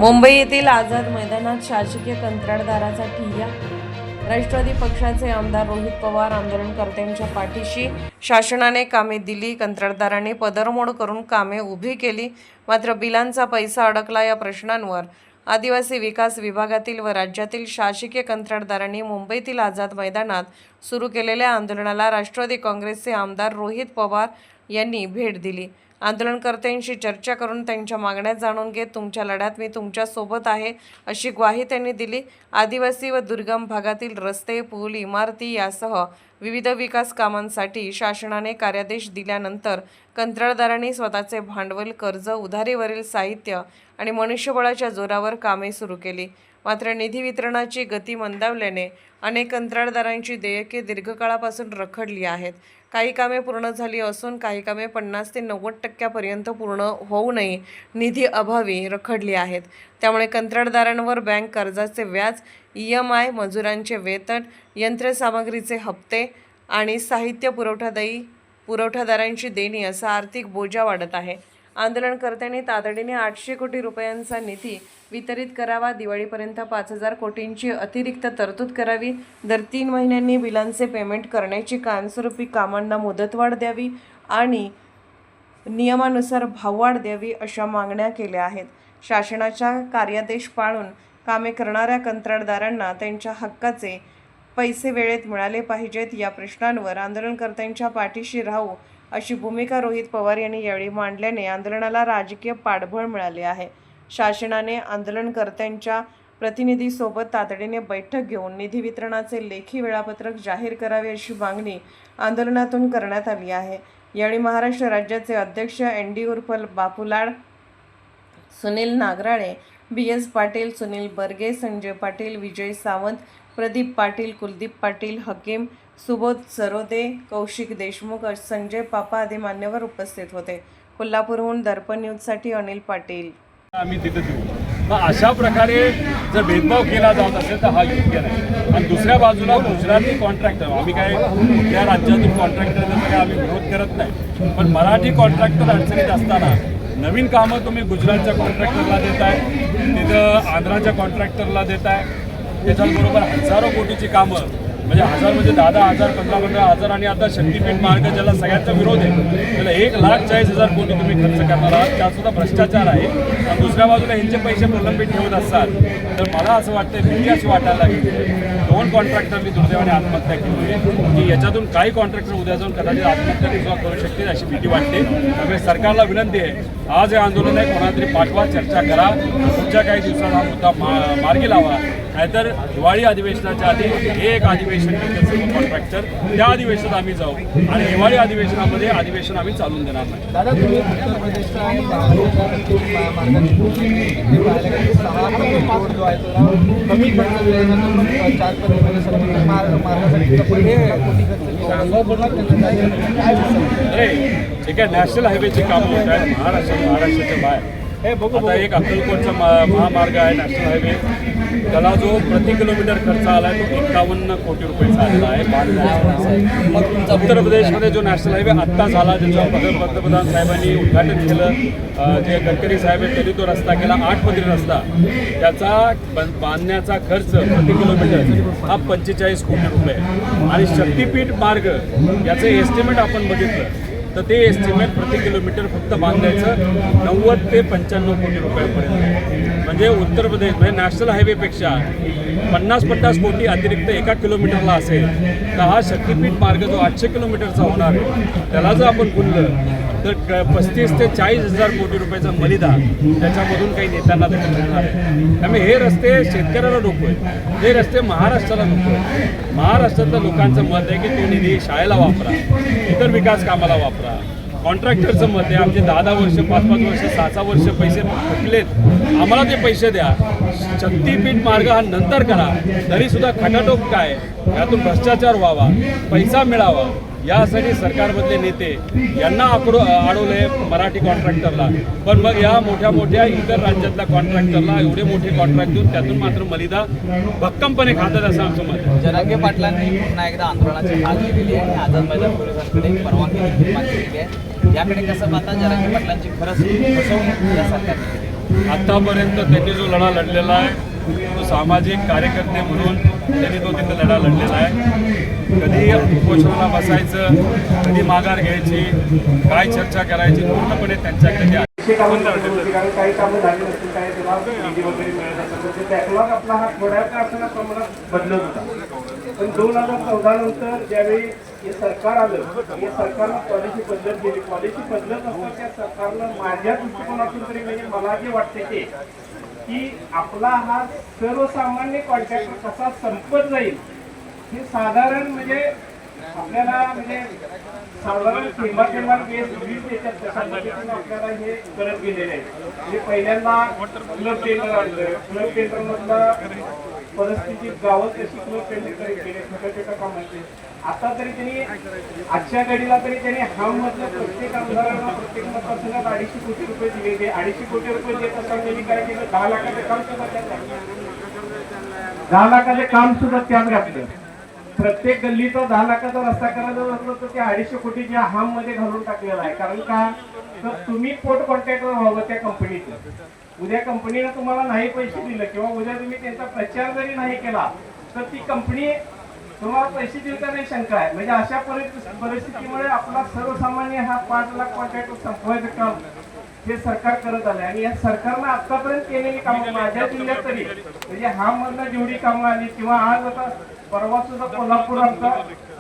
मुंबई येथील आझाद मैदानात शासकीय कंत्राटदाराचा ठिय्या। राष्ट्रवादी पक्षाचे आमदार रोहित पवार आंदोलनकर्त्यांच्या पाठीशी। शासनाने कामे दिली, कंत्राटदारांनी पदरमोड करून कामे उभी केली, मात्र बिलांचा पैसा अडकला। या प्रश्नांवर आदिवासी विकास विभागातील व राज्यातील शासकीय कंत्राटदारांनी मुंबईतील आझाद मैदानात सुरू केलेल्या आंदोलनाला राष्ट्रवादी काँग्रेसचे आमदार रोहित पवार यांनी भेट दिली। आंदोलनकर्त्यांशी चर्चा करून त्यांच्या मागण्या जाणून घेत तुमच्या लढ्यात मी तुमच्या सोबत आहे अशी ग्वाही त्यांनी दिली। आदिवासी व दुर्गम भागातील रस्ते, पूल, इमारती यासह विविध विकास कामांसाठी शासनाने कार्यादेश दिल्यानंतर कंत्राटदारांनी स्वतःचे भांडवल, कर्ज, उधारीवरील साहित्य आणि मनुष्यबळाच्या जोरावर कामे सुरू केली। मात्र निधी वितरणाची गती मंदावल्याने अनेक कंत्राटदारांची देयके दीर्घकाळापासून रखडली आहेत। काही कामे पूर्ण झाली असून काही कामे 50 ते 90% पूर्ण होऊनही निधी अभावी रखडली आहेत। त्यामुळे कंत्राटदारांवर बँक कर्जाचे व्याज, EMI, मजुरांचे वेतन, यंत्रसामग्रीचे हप्ते आणि साहित्य पुरवठादारांची देणी असा आर्थिक बोजा वाढत आहे। आंदोलनकर्त्यांनी तातडीने 800 कोटी रुपयांचा निधी वितरित करावा, दिवाळीपर्यंत 5000 कोटींची अतिरिक्त तरतूद करावी, दर 3 महिन्यांनी बिलांचे पेमेंट करण्याची कायमस्वरूपी कामांना मुदतवाढ द्यावी आणि नियमानुसार भाववाढ द्यावी अशा मागण्या केल्या आहेत। शासनाच्या कार्यादेश पाळून कामे करणाऱ्या कंत्राटदारांना त्यांच्या हक्काचे पैसे वेळेत मिळाले पाहिजेत। या प्रश्नांवर आंदोलनकर्त्यांच्या पाठीशी राहू अशी भूमिका रोहित पवार यांनी यावेळी मांडल्याने आंदोलनाला राजकीय पाठबळ मिळाले आहे। शासनाने आंदोलनकर्त्यांच्या प्रतिनिधीसोबत तातडीने बैठक घेऊन निधी वितरणाचे लेखी वेळापत्रक जाहीर करावे अशी मागणी आंदोलनातून करण्यात आली आहे। यावेळी महाराष्ट्र राज्याचे अध्यक्ष ND उर्फ बापूलाड, सुनील नागराळे, BS पाटील, सुनील बर्गे, संजय पाटील, विजय सावंत, प्रदीप पाटील, कुलदीप पाटील, हकीम, सुबोध सरोदे, कौशिक देशमुख, संजय पापा आदी मान्यवर उपस्थित होते। कोल्हापूरहून दर्पण न्यूजसाठी अनिल पाटील। आम्ही तिथे देऊ। मग अशा प्रकारे जर भेदभाव केला जात असेल तर हा योग्य नाही। आणि दुसऱ्या बाजूला गुजराती कॉन्ट्रॅक्टर, आम्ही काय त्या राज्यातून कॉन्ट्रॅक्टरचा काय आम्ही विरोध करत नाही, पण मराठी कॉन्ट्रॅक्टर अडचणीत असताना नवीन कामं तुम्ही गुजरातच्या कॉन्ट्रॅक्टरला देताय, तिथं आंध्राच्या कॉन्ट्रॅक्टरला देताय, त्याच्याबरोबर हजारो कोटीची कामं, म्हणजे 1000 म्हणजे 10,000, 15,000 आणि आता शक्तीपीठ मार्ग ज्याला सगळ्यांचा विरोध आहे त्याला 1,40,000 कोटी तुम्ही खर्च करणार आहात, त्यासुद्धा भ्रष्टाचार आहे। आणि दुसऱ्या बाजूला ह्यांचे पैसे प्रलंबित ठेवत असतात तर मला असं वाटतं भीती अशी वाटायला लागली। 2 कॉन्ट्रॅक्टरनी दुर्दैवाने आत्महत्या केली आहे की याच्यातून काही कॉन्ट्रॅक्टर उद्या जाऊन कदाचित आत्महत्या सुद्धा करू शकतील अशी भीती वाटते। त्यामुळे सरकारला विनंती आहे, आज हे आंदोलन आहे, कोणातरी पाठवा, चर्चा करा, पुढच्या काही दिवसात हा मुद्दा मार्गी लावा। नाहीतर दिवाळी अधिवेशनाच्या आधी एक अधिवेशन घेतलं सर्व कॉन्ट्रॅक्टर, त्या अधिवेशनात आम्ही जाऊ आणि दिवाळी अधिवेशनामध्ये अधिवेशन आम्ही चालून देणार नाही। दादा, तुम्ही उत्तर प्रदेशचा कमी खर्च अरे ठीक आहे, नॅशनल हायवेची कामं होत आहेत महाराष्ट्राच्या बाहेर। आता एक अक्कलकोटचा महामार्ग आहे नॅशनल हायवे, त्याला जो प्रति किलोमीटर खर्च आला आहे तो 51 कोटी रुपयेचा आलेला आहे। उत्तर प्रदेशमध्ये जो नॅशनल हायवे आत्ता झाला, ज्याचं पंतप्रधान साहेबांनी उद्घाटन केलं, जे गडकरी साहेब आहेत त्यांनी तो रस्ता केला, 8 पदरी रस्ता, त्याचा बांधण्याचा खर्च प्रति किलोमीटर हा 45 कोटी रुपये। आणि शक्तीपीठ मार्ग याचं एस्टिमेट आपण बघितलं तर ते एस्टिमेट प्रति किलोमीटर फक्त बांधायचं 90 ते 95 कोटी रुपयापर्यंत। म्हणजे उत्तर प्रदेश म्हणजे नॅशनल हायवेपेक्षा 50 कोटी अतिरिक्त 1 किलोमीटरला असेल तर हा शक्तीपीठ मार्ग जो 800 किलोमीटरचा होणार आहे त्याला जर आपण गुणलं तर 35 ते 40,000 कोटी रुपयाचा मलिदा त्याच्यामधून काही नेत्यांना देखील मिळणार आहे। त्यामुळे हे रस्ते शेतकऱ्याला नको आहेत, हे रस्ते महाराष्ट्राला नको आहेत। महाराष्ट्रातल्या लोकांचं मत आहे की तो निधी शाळेला वापरा, इतर विकास कामाला वापरा। कॉन्ट्रॅक्टरचं मत आहे आमचे 10 वर्ष, 5 वर्ष, 6 वर्ष पैसे थकलेत, आम्हाला ते पैसे द्या, शक्तीपीठ मार्ग हा नंतर करा, तरीसुद्धा खटाटोप काय, यातून भ्रष्टाचार व्हावा, पैसा मिळावा, यासाठी सरकारमधले नेते यांना अडवलंय मराठी कॉन्ट्रॅक्टरला। पण मग या मोठ्या इतर राज्यातल्या कॉन्ट्रॅक्टरला एवढे मोठे कॉन्ट्रॅक्ट देऊन त्यातून मात्र मलिदा भक्कमपणे खातात असं आमचं मत आहे। जरांगे पाटलांनी पुन्हा एकदा आंदोलनाची हाक दिलेली आहे, आझाद मैदान पोलिसांकडे परवानगी मागितलेली आहे, याकडे कसं पाहता? जरांगे पाटलांची खरंच फसवणूक या सरकारने केली? आत्तापर्यंत त्यांनी जो लढा लढलेला आहे तो सामाजिक कार्यकर्ते म्हणून त्यांनी तो तिथे लढा लढलेला आहे. कधी उपोषणाला बसायचं, कधी माघार घ्यायची, काय चर्चा करायची, पूर्णपणे त्यांच्याकडे आहे. कारण काही कामं झाली नसतील, काही तेव्हा निधी वगैरे मिळत असेल तर बॅकलॉग आपला हा थोड्या का असताना प्रमाणात बदलत होता. पण 2014 नंतर ज्यावेळी हे सरकार आलं, हे सरकारनं पॉलिसी बदलत गेली. पॉलिसी बदलत असताना त्या सरकारनं माझ्या दृष्टिकोनातून तरी म्हणजे मला जे वाटते की आपला हा सर्वसामान्य कॉन्ट्रॅक्टर कसा संपत जाईल हे साधारण म्हणजे आपल्याला म्हणजे साधारण थेंबा वीज देतात तशा पद्धतीने आपल्याला हे करत गेलेले आहे. म्हणजे पहिल्यांदा क्लब टेंडर आणलं, क्लब टेंडर मधला परिस्थिती गावात कशी क्लब टेंडर केले छोट्या कामाचे. आता तरी त्यांनी आजच्या घडीला तरी त्यांनी हम मधल्या प्रत्येक आमदारांना प्रत्येक मतदारसंघात 250 कोटी रुपये दिले. ते 250 कोटी रुपये देत असताना त्यांनी काय केलं, 10 लाखाचं काम सुद्धा त्यात घातलं. 10 लाखाचे काम सुद्धा त्यात घातलं. प्रत्येक गल्लीचा 10 लाखाचा रस्ता करायचा असलं तर ते 250 कोटीच्या हम मध्ये घालून टाकलेला आहे. कारण का तर तुम्ही पोर्ट कॉन्ट्रॅक्टर व्हावं त्या कंपनीचं. उद्या कंपनीनं तुम्हाला नाही पैसे दिले किंवा उद्या तुम्ही त्यांचा प्रचार जरी नाही केला तर ती कंपनी तुम्हाला पैसे देऊ का नाही शंका आहे. म्हणजे अशा परिस्थितीमुळे आपला सर्वसामान्य हा 5 लाख कॉन्ट्रॅक्टर संपवायचं काम हे सरकार करत आले. आणि या सरकारनं आतापर्यंत केलेली कामं माझ्या जिल्ह्यात तरी म्हणजे हा मधनं जेवढी कामं आली किंवा आज आता परवा सुद्धा कोल्हापूर आमचा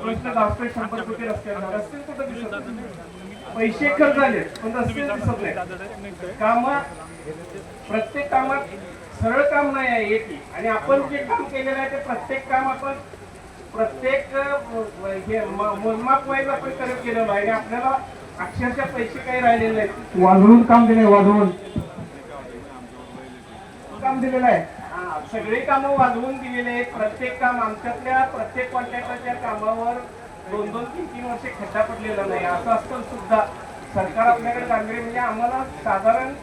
प्रश्न राष्ट्रीय 100 कोटी रस्ते रस्ते कुठं दिसत नाही. पैसे खर्च झाले पण रस्ते दिसत नाही. काम प्रत्येक कामात सरळ काम नाही आहे एकही. आणि आपण जे काम केलेलं आहे ते प्रत्येक काम आपण प्रत्येक हे मोजमाप वाईज आपण करत गेलेलो आहे. आणि आपल्याला अक्षरशः पैसे काही राहिलेले नाहीत. वाजवून काम दिले, वाजवून काम दिलेलं आहे. सगळे कामं वाजवून दिलेले आहेत. प्रत्येक काम आमच्यातल्या प्रत्येक कॉन्ट्रॅक्टरच्या कामावर 2-2, 3-3 वर्षे खड्डा पडलेला नाही. असं असतं सुद्धा सरकार आपल्याकडे गांभीर्य म्हणजे आम्हाला साधारण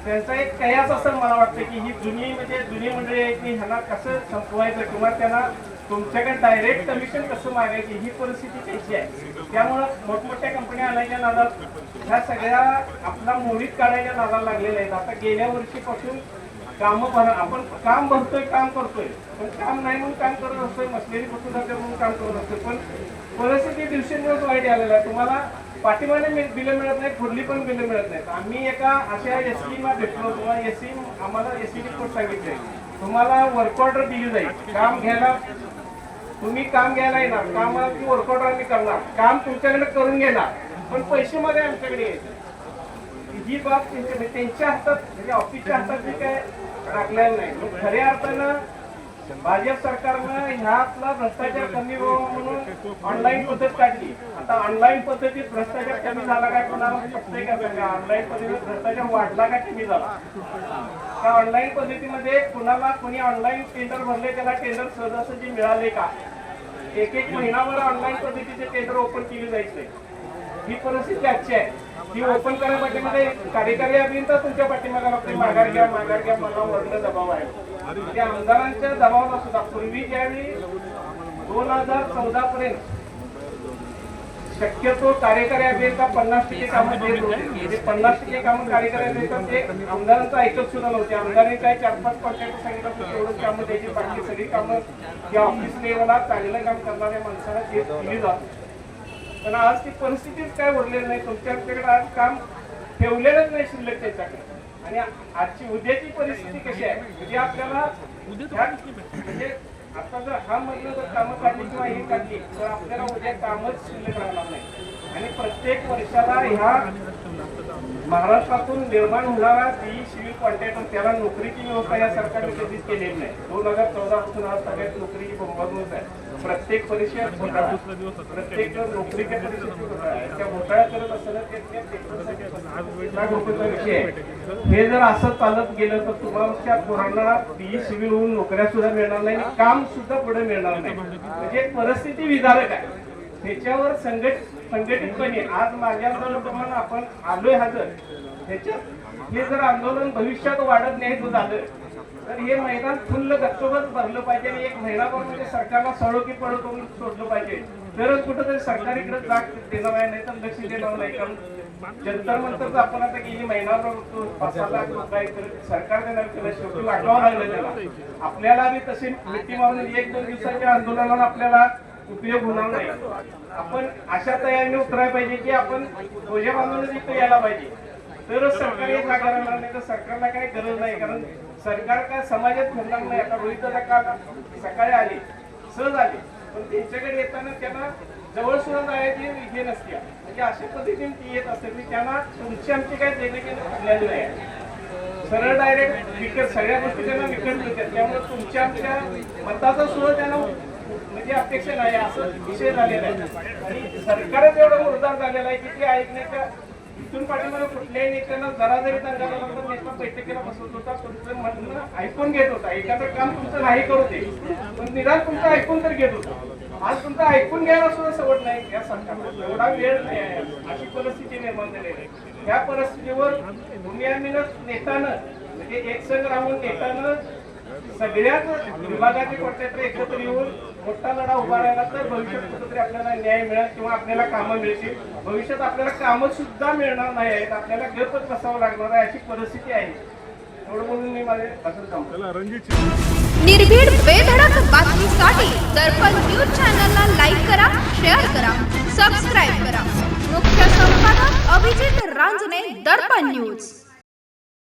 त्यांचा एक कयास असेल. मला वाटतं की ही जुनी मंडळी आहे की ह्यांना कसं संपवायचं किंवा त्यांना तुमच्याकडे डायरेक्ट कमिशन कसं मागायची ही परिस्थिती त्याची आहे. त्यामुळं मोठमोठ्या कंपन्या आणायच्या नादात ह्या सगळ्या आपला मोडीत काढायच्या नादाला लागलेल्या आहेत. आता गेल्या वर्षीपासून आपण काम भरतोय, काम करतोय, पण काम नाही म्हणून काम करत असतोय, मशिनरी बसून म्हणून काम करत असतोय. पण परिस्थिती दिवसेंदिवस वाईट आलेला आहे. तुम्हाला पाठीमाने बिलं मिळत नाही, फुडली पण बिलं मिळत नाहीत. आम्ही एका अशा एसटीला भेटलो. तुम्हाला आम्हाला एसटी कोर्ट सांगितले तुम्हाला वर्क ऑर्डर दिली जाईल. काम घ्यायला तुम्ही काम घ्यायला येणार, कामाची वर्क ऑर्डर आम्ही करणार, काम तुमच्याकडे करून घेणार, पण पैसे मध्ये आमच्याकडे यायचे. ही बाब त्यांच्या हातात म्हणजे ऑफिसच्या हातात जी काय टाकलेलं नाही. खऱ्या अर्थानं भाजप सरकारनं ह्यातला भ्रष्टाचार कमी व्हावा म्हणून ऑनलाईन पद्धत काढली. आता ऑनलाईन पद्धतीत भ्रष्टाचार कमी झाला काय कोणाला शकतंय का सांगा? ऑनलाईन पद्धतीत भ्रष्टाचार वाढला का कमी झाला? त्या ऑनलाईन पद्धतीमध्ये कुणाला कोणी ऑनलाईन टेंडर भरले त्याला टेंडर सहजासहजी मिळाले का? एक महिनाभर ऑनलाईन पद्धतीचे टेंडर ओपन केले जायचे. ही परिस्थिती आजची आहे. ती ओपन करण्यापाठीमध्ये कार्यकारी अभियंता तुमच्या पाठीमागे लागते. माघार घ्या मला वरला दबाव आहे. त्या आमदारांच्या दबावाला सुद्धा पूर्वी ज्यावेळी 2014 पर्यंत शक्यतो कार्यकारी अभियंता 50% कामं देत होते. म्हणजे 50% कामं कार्यकारी अभियंता ते आमदारांचं ऐकत सुद्धा नव्हते. आमदारांनी काय 4-5 कॉन्ट्रॅक्टर सांगितलं तर तेवढंच कामं द्यायची, बाकी सगळी कामं या ऑफिस लेवलला चांगलं काम करणाऱ्या माणसाला दिली जात. पण आज ती परिस्थितीच काय उरलेली नाही. तुमच्याकडे आज काम ठेवलेलंच नाही शिल्लक त्याच्याकडे. आणि उद्याची परिस्थिती कशी आहे म्हणजे आपल्याला म्हणजे आता जर हा मधलं जर कामं काढली किंवा हे काढली तर आपल्याला उद्या कामच शिल्लक राहणार नाही. आणि प्रत्येक वर्षाला ह्या महाराष्ट्रातून निर्माण होणारा जी सिव्हिल कॉन्ट्रॅक्टर त्याला नोकरीची व्यवस्था या सरकारने कधीच केलेली नाही. 2014 पासून आज सगळ्यात नोकरीची बोंबाबोंब आहे. प्रत्येक परीक्षेत घोटाळा, प्रत्येक नोकरीच्या परीक्षेत घोटाळा आहे. त्या घोटाळा करत असताना विषय आहे. हे जर असं चालत गेलं तर तुम्हाला पोरांना बीई सिव्हिल होऊन नोकऱ्या सुद्धा मिळणार नाही, काम सुद्धा पुढे मिळणार नाही. म्हणजे परिस्थिती विदारक आहे. त्याच्यावर संघटितपणे आज माझ्या आंदोलनाप्रमाणे आपण आलोय हजर. त्याच्यात हे जर आंदोलन भविष्यात वाढत नाही झालं तर हे मैदान फुल्ल गच्चोगच भरलं पाहिजे आणि एक महिनाभर म्हणजे सरकारला सळोकी पळ करून सोडलं पाहिजे. तरच कुठंतरी सरकारीकडे जाग देणार आहे, नाही तर लक्ष देणार नाही. कारण जंतर मंतर आपण आता गेली महिनाभर 5-6 लाख रुपये सरकार देणार केलं, शेवटी वाटवावं लागलं त्याला. आपल्याला बी तशी मिठी मारून 1-2 दिवसाच्या आंदोलनाला आपल्याला उपयोग होणार नाही. आपण अशा तयारीने उतरायला पाहिजे की आपण ध्वजा बांधून इथं यायला पाहिजे, तरच सरकार हे जागा राहणार. नाही तर सरकारला काही गरज नाही, कारण सरकार काय समाजात फिरणार नाही. आता रोहित दादा काल सकाळी आले, सहज आले, पण त्यांच्याकडे येताना त्यांना जवळ सुद्धा जायची हे नसते. म्हणजे अशा पद्धतीने ती येत असते की त्यांना तुमची आमची काही देणे घेणं नाही. सरळ डायरेक्ट विकत सगळ्या गोष्टी त्यांना विकत मिळतात. त्यामुळे तुमच्या आमच्या मताचा सुद्धा त्यांना म्हणजे अपेक्षा नाही, असं विषय झालेला आहे. आणि सरकारच एवढा मुर्दार झालेला आहे की ते ऐकण्याच्या इथून पाठीमागे कुठल्याही नेत्यांना जरा जरी दंगा झाला तर नेता बैठकीला बसवत होता, तुमचं म्हणणं ऐकून घेत होता. एखादं काम तुमचं नाही करू दे, पण निदान तुमचं ऐकून तर घेत होता. आज तुमचं ऐकून घ्यायला सुद्धा सवड नाही या सरकारला, एवढा वेळ नाही आहे. अशी परिस्थिती निर्माण झालेली आहे. या परिस्थितीवर भूमियामीनं नेतानं म्हणजे एक संघ राहून नेतानं सगळ्याच विभागाचे कोट्यात्र एकत्र येऊन मोठा लढा उभा राहिला तर भविष्यात कुठेतरी आपल्याला न्याय मिळेल किंवा आपल्याला कामं मिळतील. भविष्यात आपल्याला कामं सुद्धा मिळणार नाही आहेत, आपल्याला गपच बसावं लागणार आहे, अशी परिस्थिती आहे. एवढं म्हणून मी माझे असं सांगतो. निर्भीड बेधडक